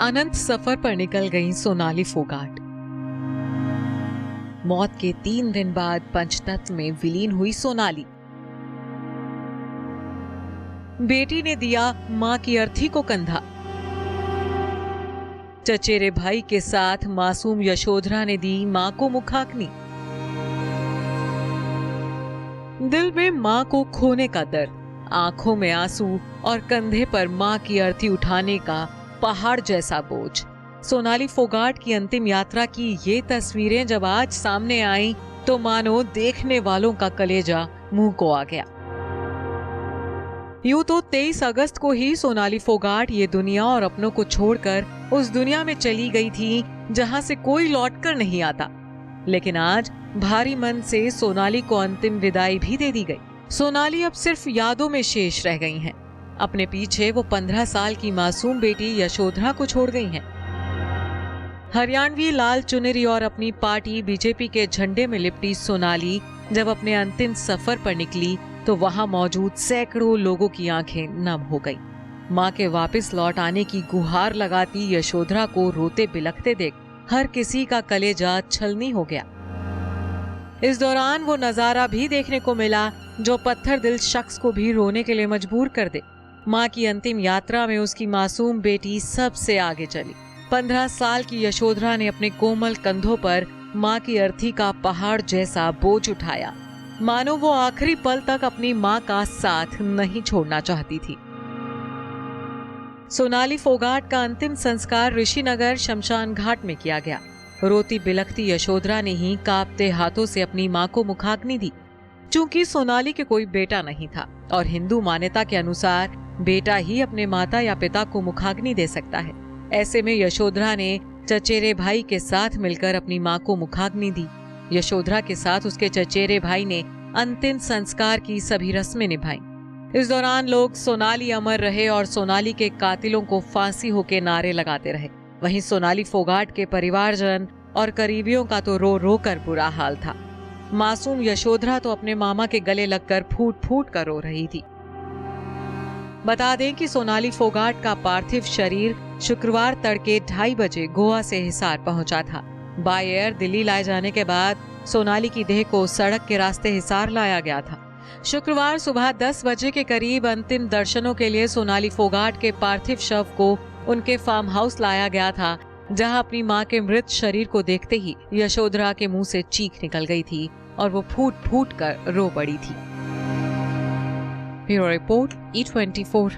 अनंत सफर पर निकल गई सोनाली फोगाट। मौत के 3 दिन बाद पंचतत्व में विलीन हुई सोनाली। बेटी ने दिया मां की अर्थी को कंधा। चचेरे भाई के साथ मासूम यशोधरा ने दी मां को मुखाग्नि। दिल में मां को खोने का दर्द, आंखों में आंसू और कंधे पर मां की अर्थी उठाने का पहाड़ जैसा बोझ। सोनाली फोगाट की अंतिम यात्रा की ये तस्वीरें जब आज सामने आई तो मानो देखने वालों का कलेजा मुंह को आ गया। यूं तो 23 अगस्त को ही सोनाली फोगाट ये दुनिया और अपनों को छोड़कर उस दुनिया में चली गई थी जहां से कोई लौटकर नहीं आता, लेकिन आज भारी मन से सोनाली को अंतिम विदाई भी दे दी गई। सोनाली अब सिर्फ यादों में शेष रह गई हैं। अपने पीछे वो 15 साल की मासूम बेटी यशोधरा को छोड़ गई हैं। हरियाणवी लाल चुनरी और अपनी पार्टी बीजेपी के झंडे में लिपटी सोनाली जब अपने अंतिम सफर पर निकली तो वहां मौजूद सैकड़ों लोगों की आंखें नम हो गई। मां के वापस लौट आने की गुहार लगाती यशोधरा को रोते बिलखते देख हर किसी का कलेजा छलनी हो गया। इस दौरान वो नजारा भी देखने को मिला जो पत्थर दिल शख्स को भी रोने के लिए मजबूर कर दे। मां की अंतिम यात्रा में उसकी मासूम बेटी सबसे आगे चली। 15 साल की यशोधरा ने अपने कोमल कंधों पर मां की अर्थी का पहाड़ जैसा बोझ उठाया, मानो वो आखिरी पल तक अपनी मां का साथ नहीं छोड़ना चाहती थी। सोनाली फोगाट का अंतिम संस्कार ऋषिनगर शमशान घाट में किया गया। रोती बिलखती यशोधरा ने ही कांपते हाथों से अपनी मां को मुखाग्नि दी। चूंकि सोनाली के कोई बेटा नहीं था और हिंदू मान्यता के अनुसार बेटा ही अपने माता या पिता को मुखाग्नि दे सकता है, ऐसे में यशोधरा ने चचेरे भाई के साथ मिलकर अपनी मां को मुखाग्नि दी। यशोधरा के साथ उसके चचेरे भाई ने अंतिम संस्कार की सभी रस्में निभाई। इस दौरान लोग सोनाली अमर रहे और सोनाली के कातिलों को फांसी होके नारे लगाते रहे। वहीं सोनाली फोगाट के परिवारजन और करीबियों का तो रो रो कर बुरा हाल था। मासूम यशोधरा तो अपने मामा के गले लगकर फूट फूट कर रो रही थी। बता दें कि सोनाली फोगाट का पार्थिव शरीर शुक्रवार तड़के 2:30 बजे गोवा से हिसार पहुंचा था। बाय एयर दिल्ली लाए जाने के बाद सोनाली की देह को सड़क के रास्ते हिसार लाया गया था। शुक्रवार सुबह 10 बजे के करीब अंतिम दर्शनों के लिए सोनाली फोगाट के पार्थिव शव को उनके फार्म हाउस लाया गया था, जहां अपनी मां के मृत शरीर को देखते ही यशोधरा के मुंह से चीख निकल गई थी और वो फूट फूट कर रो पड़ी थी। Bureau report E24।